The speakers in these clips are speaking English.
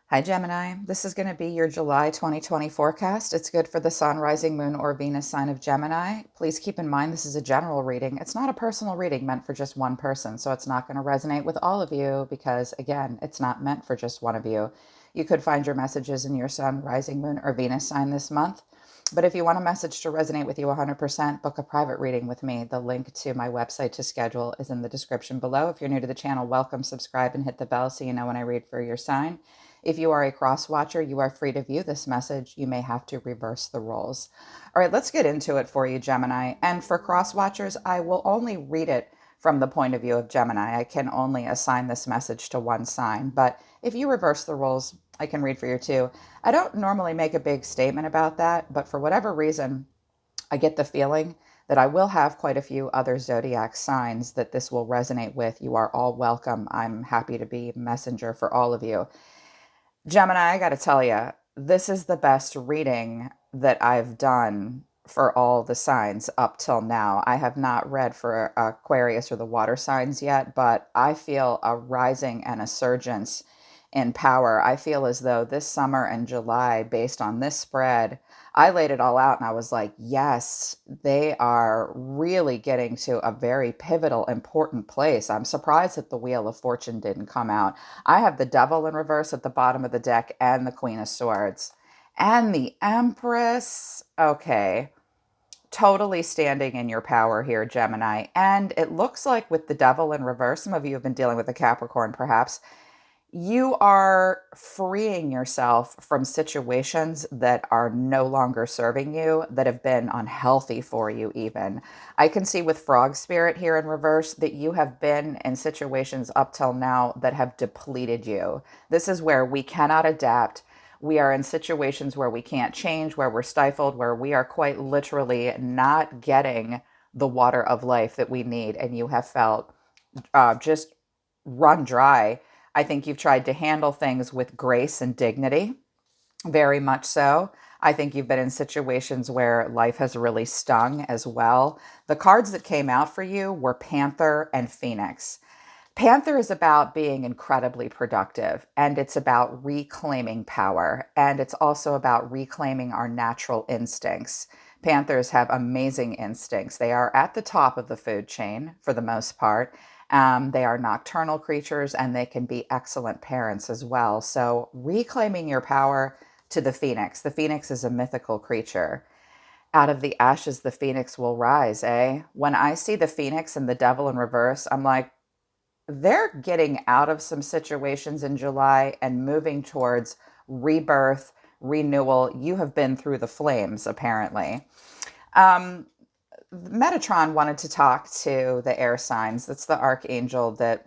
Hi, Gemini. This is going to be your July 2020 forecast. It's good for the Sun, Rising Moon, or Venus sign of Gemini. Please keep in mind this is a general reading. It's not a personal reading meant for just one person, so it's not going to resonate with all of you because, again, it's not meant for just one of you. You could find your messages in your Sun, Rising Moon, or Venus sign this month. But if you want a message to resonate with you 100%, book a private reading with me. The link to my website to schedule is in the description below. If you're new to the channel, welcome, subscribe, and hit the bell so you know when I read for your sign. If you are a cross watcher, you are free to view this message. You may have to reverse the roles. All right, let's get into it for you, Gemini. And for cross watchers, I will only read it from the point of view of Gemini. I can only assign this message to one sign. But if you reverse the roles, I can read for you too. I don't normally make a big statement about that, but for whatever reason, I get the feeling that I will have quite a few other zodiac signs that this will resonate with. You are all welcome. I'm happy to be messenger for all of you. Gemini, I got to tell you, this is the best reading that I've done for all the signs up till now. I have not read for Aquarius or the water signs yet, but I feel a rising and a surgence in power. I feel as though this summer and July, based on this spread, I laid it all out and I was like, yes, they are really getting to a very pivotal, important place. I'm surprised that the Wheel of Fortune didn't come out. I have the Devil in reverse at the bottom of the deck and the Queen of Swords. And the Empress. Okay. Totally standing in your power here, Gemini. And it looks like with the Devil in reverse, some of you have been dealing with a Capricorn perhaps, you are freeing yourself from situations that are no longer serving you, that have been unhealthy for you, even. I can see with Frog Spirit here in reverse that you have been in situations up till now that have depleted you. This is where we cannot adapt. We are in situations where we can't change, where we're stifled, where we are quite literally not getting the water of life that we need, and you have felt just run dry. I think you've tried to handle things with grace and dignity, very much so. I think you've been in situations where life has really stung as well. The cards that came out for you were Panther and Phoenix. Panther is about being incredibly productive, and it's about reclaiming power, and it's also about reclaiming our natural instincts. Panthers have amazing instincts. They are at the top of the food chain for the most part. They are nocturnal creatures and they can be excellent parents as well. So, reclaiming your power to the phoenix. The phoenix is a mythical creature. Out of the ashes, the phoenix will rise, eh? When I see the phoenix and the devil in reverse, I'm like, they're getting out of some situations in July and moving towards rebirth, renewal. You have been through the flames, apparently. Um, Metatron wanted to talk to the air signs. That's the archangel that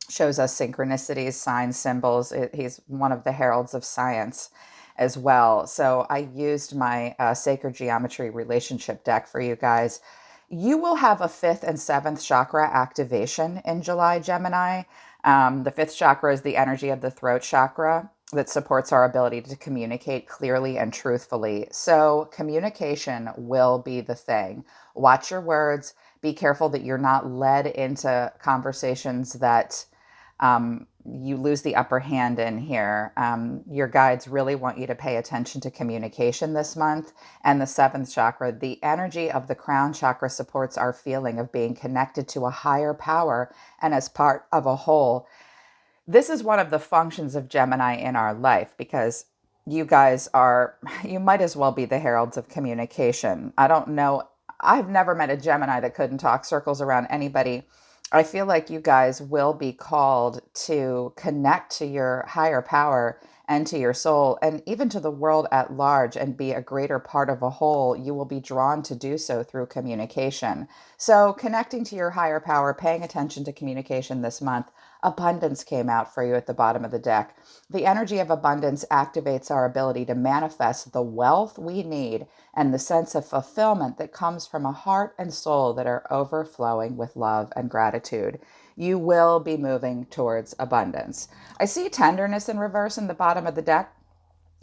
shows us synchronicities, signs, symbols. He's one of the heralds of science as well. So I used my sacred geometry relationship deck for you guys. You will have a fifth and seventh chakra activation in July, Gemini. The fifth chakra is the energy of the throat chakra that supports our ability to communicate clearly and truthfully. So, communication will be the thing. Watch your words. Be careful that you're not led into conversations that you lose the upper hand in here. Your guides really want you to pay attention to communication this month. And the seventh chakra, the energy of the crown chakra, supports our feeling of being connected to a higher power and as part of a whole. This is one of the functions of Gemini in our life because you guys are, you might as well be the heralds of communication. I don't know. I've never met a Gemini that couldn't talk circles around anybody. I feel like you guys will be called to connect to your higher power and to your soul and even to the world at large and be a greater part of a whole. You will be drawn to do so through communication. So, connecting to your higher power, paying attention to communication this month. Abundance came out for you at the bottom of the deck. The energy of abundance activates our ability to manifest the wealth we need and the sense of fulfillment that comes from a heart and soul that are overflowing with love and gratitude. You will be moving towards abundance. I see tenderness in reverse in the bottom of the deck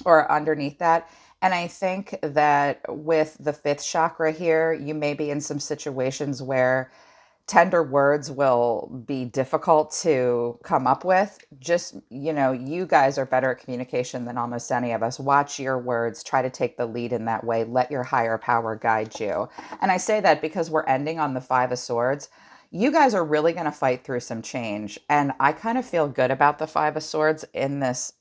or underneath that. And I think that with the fifth chakra here, you may be in some situations where tender words will be difficult to come up with. Just, you guys are better at communication than almost any of us. Watch your words, try to take the lead in that way. Let your higher power guide you. And I say that because we're ending on the Five of Swords. You guys are really going to fight through some change. And I kind of feel good about the Five of Swords in this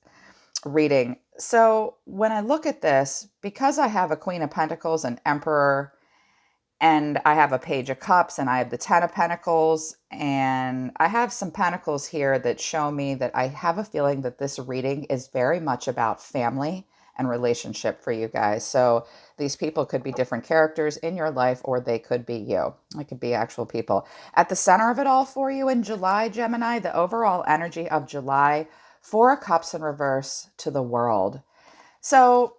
reading. So when I look at this, because I have a Queen of Pentacles, an Emperor, and I have a Page of Cups, and I have the Ten of Pentacles, and I have some pentacles here that show me that I have a feeling that this reading is very much about family and relationship for you guys. So these people could be different characters in your life, or they could be you. It could be actual people. At the center of it all for you in July, Gemini, the overall energy of July, Four of Cups in reverse to the World. So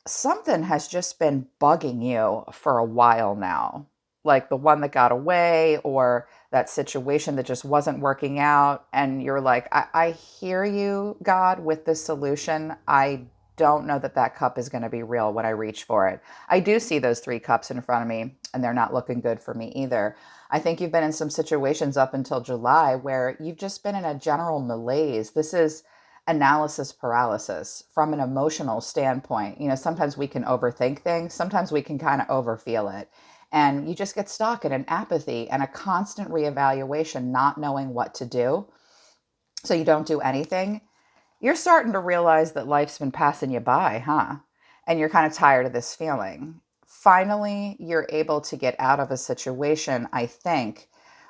something has just been bugging you for a while now, like the one that got away or that situation that just wasn't working out. And you're like, I hear you, God, with this solution. I don't know that that cup is going to be real when I reach for it. I do see those three cups in front of me, and they're not looking good for me either. I think you've been in some situations up until July where you've just been in a general malaise. This is analysis paralysis from an emotional standpoint. Sometimes we can overthink things, sometimes we can kind of overfeel it. And you just get stuck in an apathy and a constant reevaluation, not knowing what to do. So you don't do anything. You're starting to realize that life's been passing you by, huh? And you're kind of tired of this feeling. Finally, you're able to get out of a situation, I think,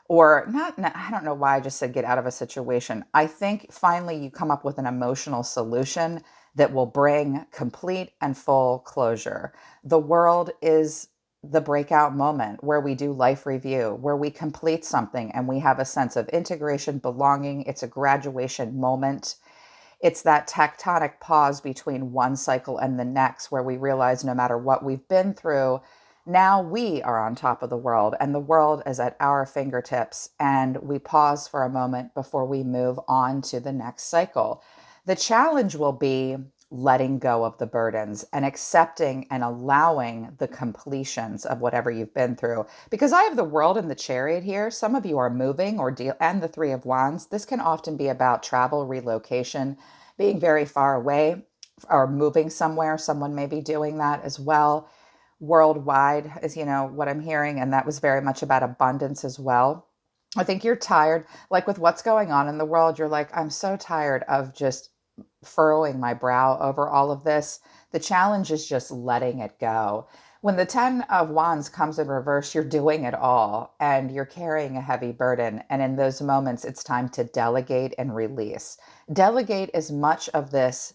or not, I don't know why I just said get out of a situation. I think finally you come up with an emotional solution that will bring complete and full closure. The world is the breakout moment where we do life review, where we complete something and we have a sense of integration, belonging. It's a graduation moment. It's that tectonic pause between one cycle and the next where we realize no matter what we've been through, now we are on top of the world and the world is at our fingertips, and we pause for a moment before we move on to the next cycle. The challenge will be letting go of the burdens and accepting and allowing the completions of whatever you've been through. Because I have the World and the Chariot here. Some of you are moving or deal, and the Three of Wands. This can often be about travel, relocation, being very far away, or moving somewhere. Someone may be doing that as well. Worldwide is, what I'm hearing. And that was very much about abundance as well. I think you're tired, like with what's going on in the world. You're like, I'm so tired of just furrowing my brow over all of this. The challenge is just letting it go. When the Ten of Wands comes in reverse, you're doing it all and you're carrying a heavy burden. And in those moments, it's time to delegate and release. Delegate as much of this,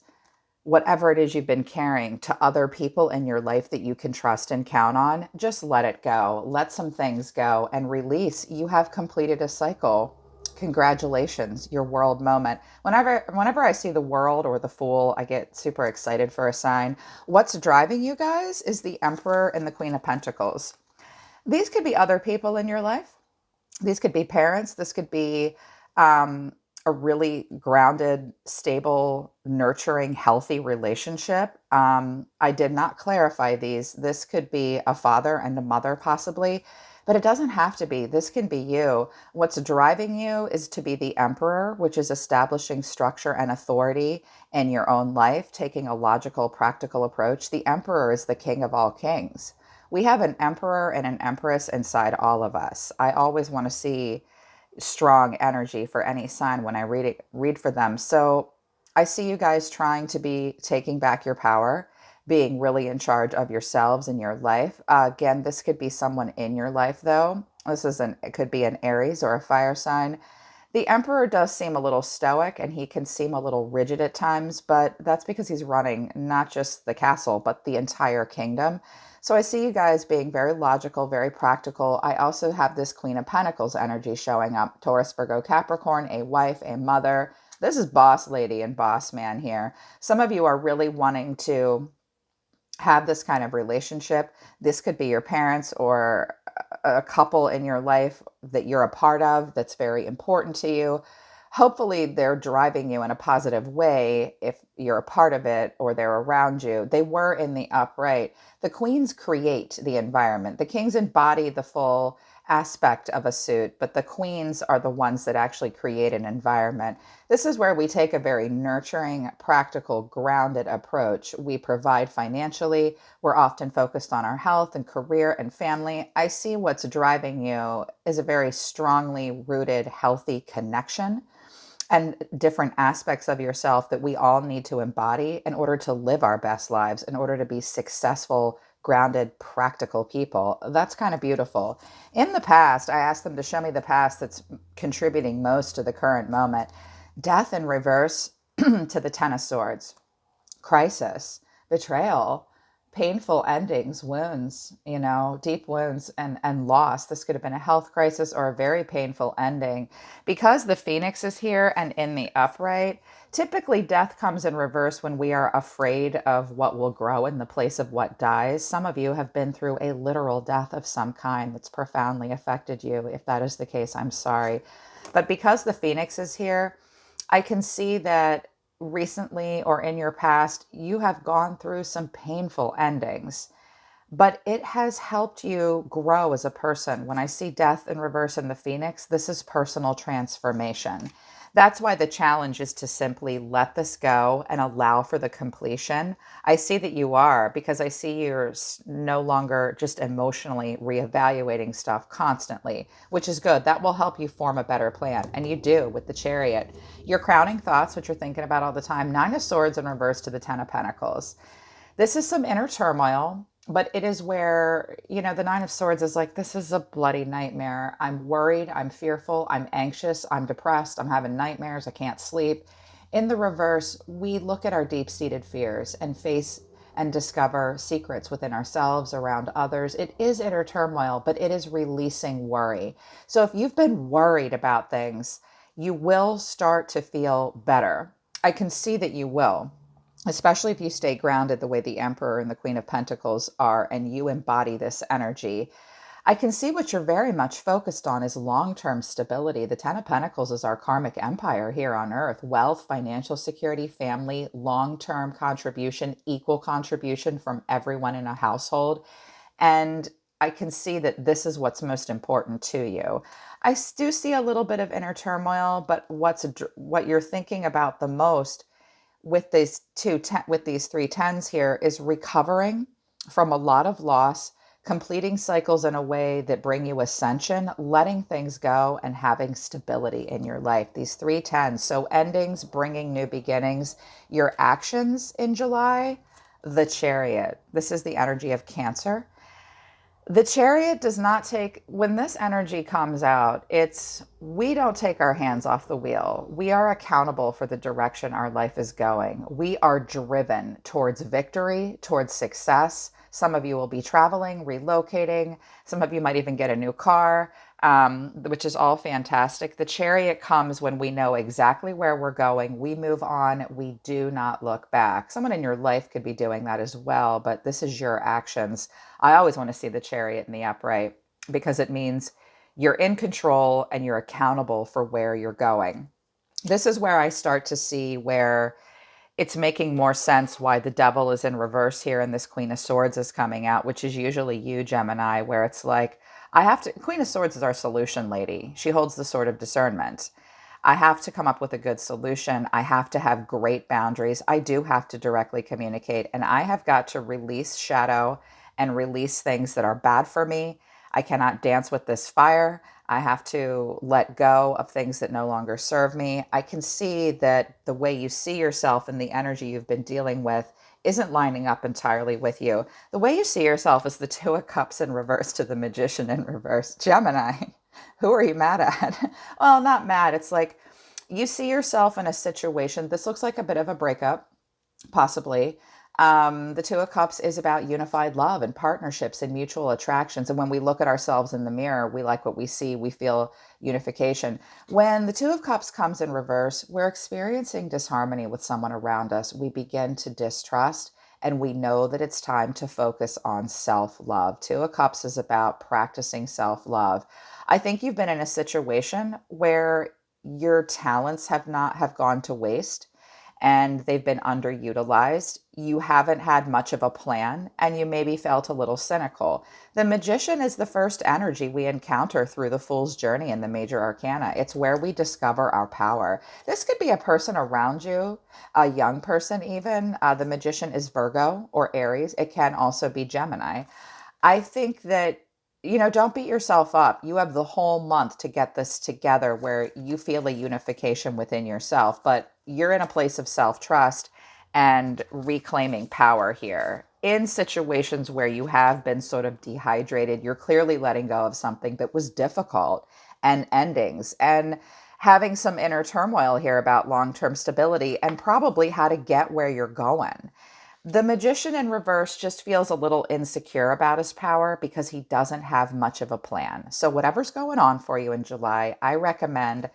whatever it is you've been carrying, to other people in your life that you can trust and count on. Just let it go. Let some things go and release. You have completed a cycle. Congratulations, your world moment. Whenever I see the World or the Fool, I get super excited for a sign. What's driving you guys is the Emperor and the Queen of Pentacles. These could be other people in your life. These could be parents. This could be a really grounded, stable, nurturing, healthy relationship. I did not clarify these. This could be a father and a mother, possibly, but it doesn't have to be. This can be you. What's driving you is to be the Emperor, which is establishing structure and authority in your own life, taking a logical, practical approach. The Emperor is the king of all kings. We have an emperor and an empress inside all of us. I always want to see strong energy for any sign when I read for them. So I see you guys trying to be taking back your power, being really in charge of yourselves and your life. Again, this could be someone in your life, though. It could be an Aries or a fire sign. The Emperor does seem a little stoic and he can seem a little rigid at times, but that's because he's running not just the castle, but the entire kingdom. So I see you guys being very logical, very practical. I also have this Queen of Pentacles energy showing up. Taurus, Virgo, Capricorn, a wife, a mother. This is boss lady and boss man here. Some of you are really wanting to have this kind of relationship. This could be your parents or a couple in your life that you're a part of that's very important to you. Hopefully they're driving you in a positive way if you're a part of it or they're around you. They were in the upright. The queens create the environment. The kings embody the full aspect of a suit, but the queens are the ones that actually create an environment. This is where we take a very nurturing, practical, grounded approach. We provide financially. We're often focused on our health and career and family. I see what's driving you is a very strongly rooted, healthy connection and different aspects of yourself that we all need to embody in order to live our best lives, in order to be successful, grounded, practical people. That's kind of beautiful. In the past, I asked them to show me the past that's contributing most to the current moment. Death in reverse to the Ten of Swords, crisis, betrayal, painful endings, wounds, deep wounds and loss. This could have been a health crisis or a very painful ending. Because the Phoenix is here and in the upright, typically death comes in reverse when we are afraid of what will grow in the place of what dies. Some of you have been through a literal death of some kind that's profoundly affected you. If that is the case, I'm sorry. But because the Phoenix is here, I can see that recently or in your past, you have gone through some painful endings, but it has helped you grow as a person. When I see death in reverse in the Phoenix, this is personal transformation. That's why the challenge is to simply let this go and allow for the completion. I see that you are, because I see you're no longer just emotionally reevaluating stuff constantly, which is good. That will help you form a better plan. And you do with the Chariot. Your crowning thoughts, which you're thinking about all the time, Nine of Swords in reverse to the Ten of Pentacles. This is some inner turmoil, but it is where, the Nine of Swords is like, this is a bloody nightmare. I'm worried, I'm fearful, I'm anxious, I'm depressed, I'm having nightmares, I can't sleep. In the reverse, we look at our deep-seated fears and face and discover secrets within ourselves, around others. It is inner turmoil, but it is releasing worry. So if you've been worried about things, you will start to feel better. I can see that you will, especially if you stay grounded the way the Emperor and the Queen of Pentacles are, and you embody this energy. I can see what you're very much focused on is long-term stability. The Ten of Pentacles is our karmic empire here on earth. Wealth, financial security, family, long-term contribution, equal contribution from everyone in a household. And I can see that this is what's most important to you. I do see a little bit of inner turmoil, but what you're thinking about the most with with these three tens here is recovering from a lot of loss, completing cycles in a way that bring you ascension, letting things go, and having stability in your life. These three tens, so endings, bringing new beginnings. Your actions in July, the Chariot. This is the energy of Cancer. The Chariot does not take, when this energy comes out, we don't take our hands off the wheel. We are accountable for the direction our life is going. We are driven towards victory, towards success. Some of you will be traveling, relocating. Some of you might even get a new car, which is all fantastic. The Chariot comes when we know exactly where we're going. We move on. We do not look back. Someone in your life could be doing that as well, but this is your actions. I always want to see the Chariot in the upright because it means you're in control and you're accountable for where you're going. This is where I start to see where it's making more sense why the Devil is in reverse here and this Queen of Swords is coming out, which is usually you, Gemini, where it's like, Queen of Swords is our solution lady. She holds the sword of discernment. I have to come up with a good solution. I have to have great boundaries. I do have to directly communicate, and I have got to release shadow and release things that are bad for me. I cannot dance with this fire. I have to let go of things that no longer serve me. I can see that the way you see yourself and the energy you've been dealing with isn't lining up entirely with you. The way you see yourself is the Two of Cups in reverse to the Magician in reverse. Gemini, who are you mad at? Well, not mad. It's like you see yourself in a situation. This looks like a bit of a breakup, possibly. The Two of Cups is about unified love and partnerships and mutual attractions. And when we look at ourselves in the mirror, we like what we see. We feel unification. When the Two of Cups comes in reverse, we're experiencing disharmony with someone around us. We begin to distrust, and we know that it's time to focus on self-love. Two of Cups is about practicing self-love. I think you've been in a situation where your talents have gone to waste. and they've been underutilized. You haven't had much of a plan, and you maybe felt a little cynical. The magician is the first energy we encounter through the fool's journey in the major arcana. It's where we discover our power. This could be a person around you, a young person even. The magician is Virgo or Aries. It can also be Gemini. I think that, don't beat yourself up. You have the whole month to get this together where you feel a unification within yourself, but you're in a place of self trust and reclaiming power here. In situations where you have been sort of dehydrated, you're clearly letting go of something that was difficult and endings and having some inner turmoil here about long term stability and probably how to get where you're going. The magician in reverse just feels a little insecure about his power because he doesn't have much of a plan. So, whatever's going on for you in July, I recommend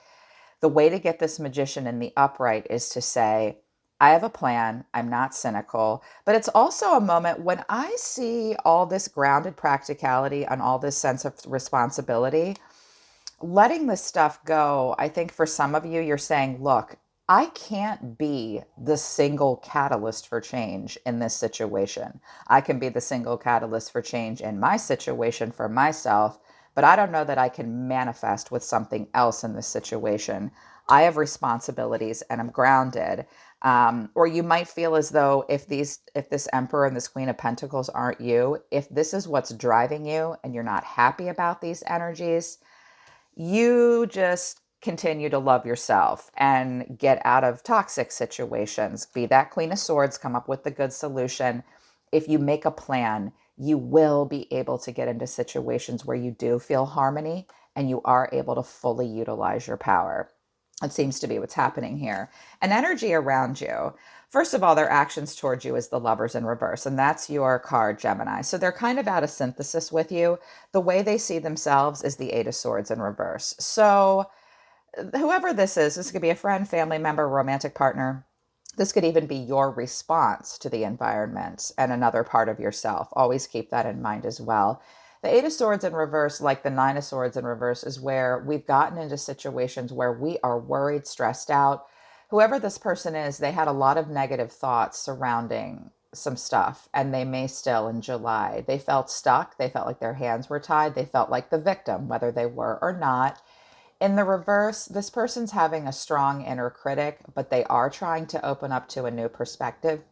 the way to get this magician in the upright is to say, I have a plan. I'm not cynical. But it's also a moment when I see all this grounded practicality and all this sense of responsibility, letting this stuff go. I think for some of you, you're saying, look, I can't be the single catalyst for change in this situation. I can be the single catalyst for change in my situation for myself, but I don't know that I can manifest with something else in this situation. I have responsibilities and I'm grounded. Or you might feel as though if this Emperor and this Queen of Pentacles aren't you, if this is what's driving you and you're not happy about these energies, you just continue to love yourself and get out of toxic situations. Be that Queen of Swords, come up with the good solution. If you make a plan, you will be able to get into situations where you do feel harmony and you are able to fully utilize your power. It seems to be what's happening here. And energy around you. First of all, their actions towards you is the Lovers in reverse, and that's your card, Gemini. So they're kind of out of synthesis with you. The way they see themselves is the Eight of Swords in reverse. So whoever this could be a friend, family member, romantic partner. This could even be your response to the environment and another part of yourself. Always keep that in mind as well. The Eight of Swords in reverse, like the Nine of Swords in reverse, is where we've gotten into situations where we are worried, stressed out. Whoever this person is, they had a lot of negative thoughts surrounding some stuff, and they may still in July. They felt stuck. They felt like their hands were tied. They felt like the victim, whether they were or not. In the reverse, this person's having a strong inner critic, but they are trying to open up to a new perspective.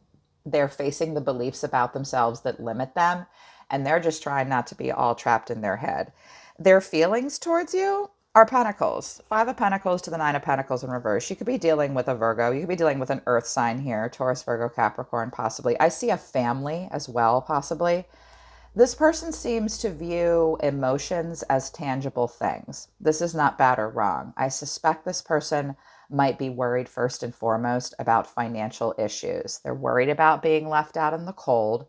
They're facing the beliefs about themselves that limit them, and they're just trying not to be all trapped in their head. Their feelings towards you are Pentacles. Five of Pentacles to the Nine of Pentacles in reverse. You could be dealing with a Virgo. You could be dealing with an earth sign here, Taurus, Virgo, Capricorn, possibly. I see a family as well, possibly. This person seems to view emotions as tangible things. This is not bad or wrong. I suspect this person might be worried first and foremost about financial issues. They're worried about being left out in the cold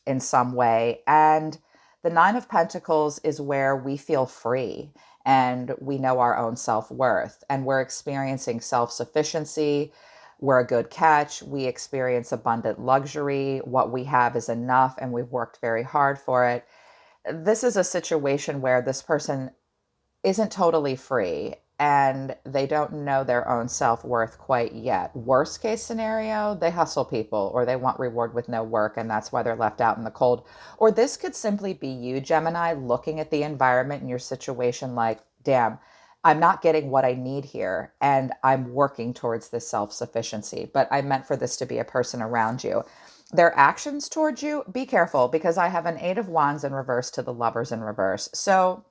in some way. And the Nine of Pentacles is where we feel free and we know our own self-worth and we're experiencing self-sufficiency. We're a good catch. We experience abundant luxury. What we have is enough and we've worked very hard for it. This is a situation where this person isn't totally free and they don't know their own self-worth quite yet. Worst case scenario, they hustle people or they want reward with no work and that's why they're left out in the cold. Or this could simply be you, Gemini, looking at the environment and your situation like, damn, I'm not getting what I need here and I'm working towards this self-sufficiency. But I meant for this to be a person around you. Their actions towards you, be careful because I have an Eight of Wands in reverse to the Lovers in reverse. So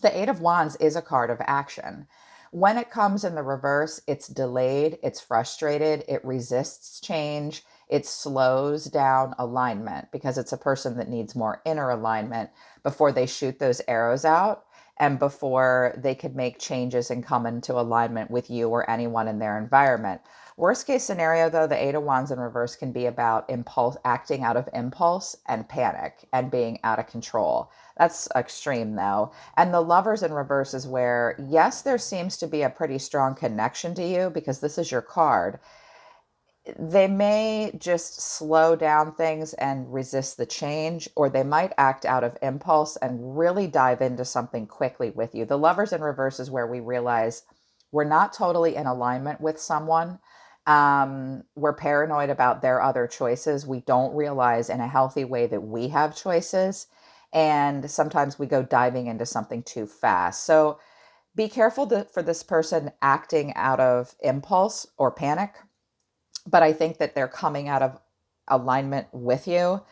the Eight of Wands is a card of action. When it comes in the reverse, it's delayed, it's frustrated, it resists change, it slows down alignment because it's a person that needs more inner alignment before they shoot those arrows out and before they could make changes and come into alignment with you or anyone in their environment. Worst case scenario, though, the Eight of Wands in reverse can be about impulse, acting out of impulse and panic and being out of control. That's extreme, though. And the Lovers in reverse is where, yes, there seems to be a pretty strong connection to you because this is your card. They may just slow down things and resist the change, or they might act out of impulse and really dive into something quickly with you. The Lovers in reverse is where we realize we're not totally in alignment with someone. We're paranoid about their other choices. We don't realize in a healthy way that we have choices. And sometimes we go diving into something too fast. So be careful for this person acting out of impulse or panic. But I think that they're coming out of alignment with you,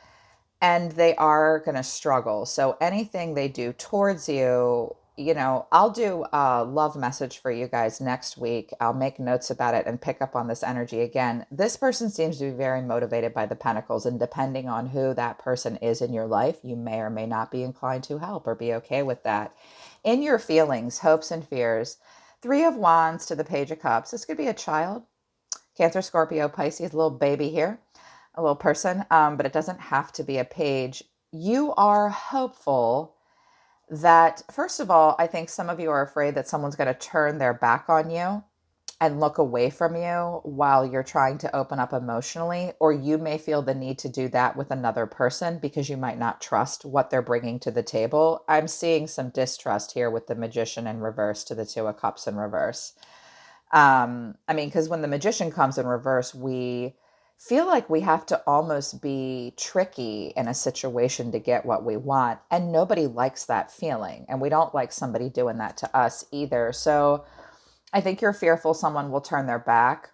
and they are going to struggle. So anything they do towards you, I'll do a love message for you guys next week. I'll make notes about it and pick up on this energy again. This person seems to be very motivated by the pentacles, and depending on who that person is in your life, you may or may not be inclined to help or be okay with that. In your feelings, hopes, and fears, Three of Wands to the Page of Cups. This could be a child, Cancer, Scorpio, Pisces, little baby here, a little person, but it doesn't have to be a page. You are hopeful that, first of all, I think some of you are afraid that someone's going to turn their back on you and look away from you while you're trying to open up emotionally, or you may feel the need to do that with another person because you might not trust what they're bringing to the table. I'm seeing some distrust here with the Magician in reverse to the Two of Cups in reverse. Because when the Magician comes in reverse, we feel like we have to almost be tricky in a situation to get what we want. And nobody likes that feeling. And we don't like somebody doing that to us either. So I think you're fearful someone will turn their back,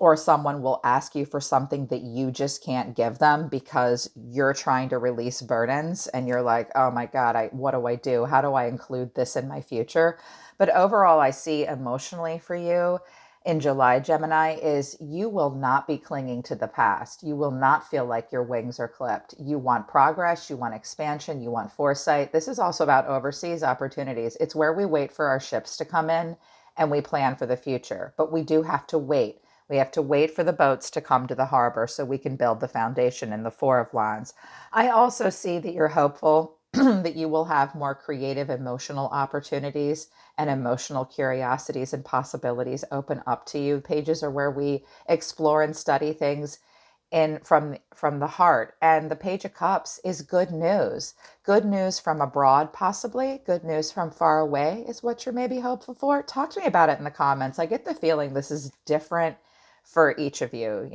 or someone will ask you for something that you just can't give them because you're trying to release burdens and you're like, oh my God, what do I do? How do I include this in my future? But overall, I see emotionally for you in July, Gemini, is you will not be clinging to the past. You will not feel like your wings are clipped. You want progress, you want expansion, you want foresight. This is also about overseas opportunities. It's where we wait for our ships to come in and we plan for the future. But we do have to wait. We have to wait for the boats to come to the harbor so we can build the foundation in the Four of Wands. I also see that you're hopeful that you will have more creative emotional opportunities and emotional curiosities and possibilities open up to you. Pages are where we explore and study things in from the heart. And the Page of Cups is good news. Good news from abroad, possibly. Good news from far away is what you're maybe hopeful for. Talk to me about it in the comments. I get the feeling this is different for each of you,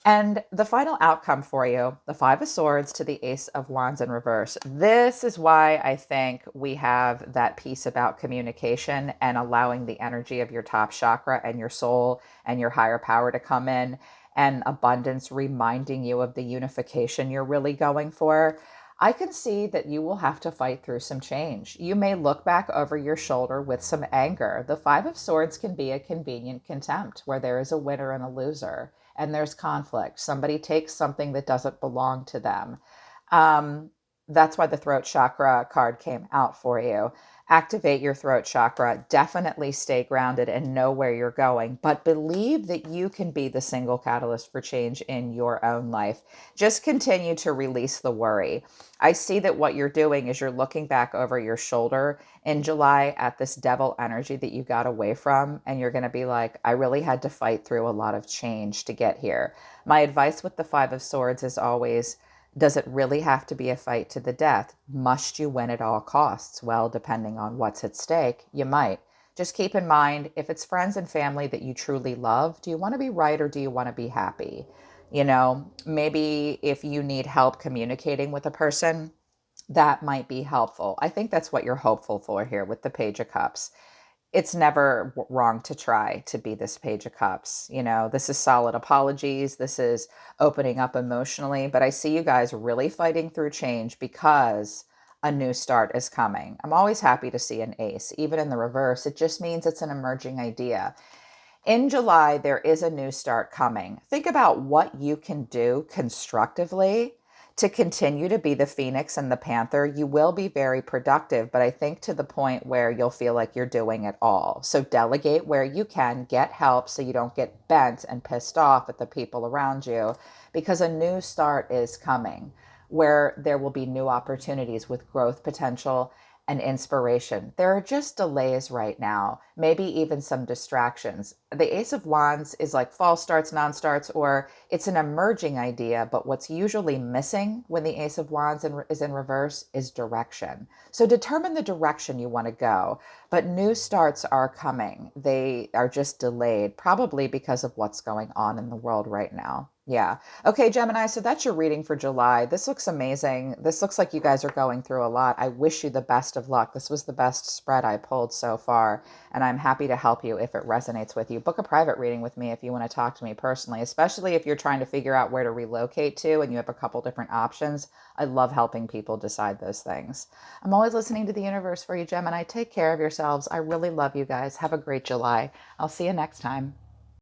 And the final outcome for you, the Five of Swords to the Ace of Wands in reverse. This is why I think we have that piece about communication and allowing the energy of your top chakra and your soul and your higher power to come in, and abundance reminding you of the unification you're really going for. I can see that you will have to fight through some change. You may look back over your shoulder with some anger. The Five of Swords can be a convenient contempt where there is a winner and a loser, and there's conflict. Somebody takes something that doesn't belong to them. That's why the throat chakra card came out for you. Activate your throat chakra. Definitely stay grounded and know where you're going, but believe that you can be the single catalyst for change in your own life. Just continue to release the worry. I see that what you're doing is you're looking back over your shoulder in July at this devil energy that you got away from, and you're going to be like, I really had to fight through a lot of change to get here. My advice with the Five of Swords is always, does it really have to be a fight to the death? Must you win at all costs? Well, depending on what's at stake, you might. Just keep in mind, if it's friends and family that you truly love, do you want to be right or do you want to be happy? Maybe if you need help communicating with a person, that might be helpful. I think that's what you're hopeful for here with the Page of Cups. It's never wrong to try to be this Page of Cups. This is solid apologies. This is opening up emotionally. But I see you guys really fighting through change because a new start is coming. I'm always happy to see an ace. Even in the reverse, it just means it's an emerging idea. In July, there is a new start coming. Think about what you can do constructively to continue to be the Phoenix and the Panther. You will be very productive, but I think to the point where you'll feel like you're doing it all. So delegate where you can, get help so you don't get bent and pissed off at the people around you, because a new start is coming where there will be new opportunities with growth potential and inspiration. There are just delays right now, maybe even some distractions. The Ace of Wands is like false starts, non starts, or it's an emerging idea, but what's usually missing when the Ace of Wands is in reverse is direction. So determine the direction you want to go, but new starts are coming. They are just delayed, probably because of what's going on in the world right now. Yeah. Okay, Gemini, so that's your reading for July. This looks amazing. This looks like you guys are going through a lot. I wish you the best of luck. This was the best spread I pulled so far, and I'm happy to help you if it resonates with you. Book a private reading with me if you want to talk to me personally, especially if you're trying to figure out where to relocate to and you have a couple different options. I love helping people decide those things. I'm always listening to the universe for you, Gemini. Take care of yourselves. I really love you guys. Have a great July. I'll see you next time.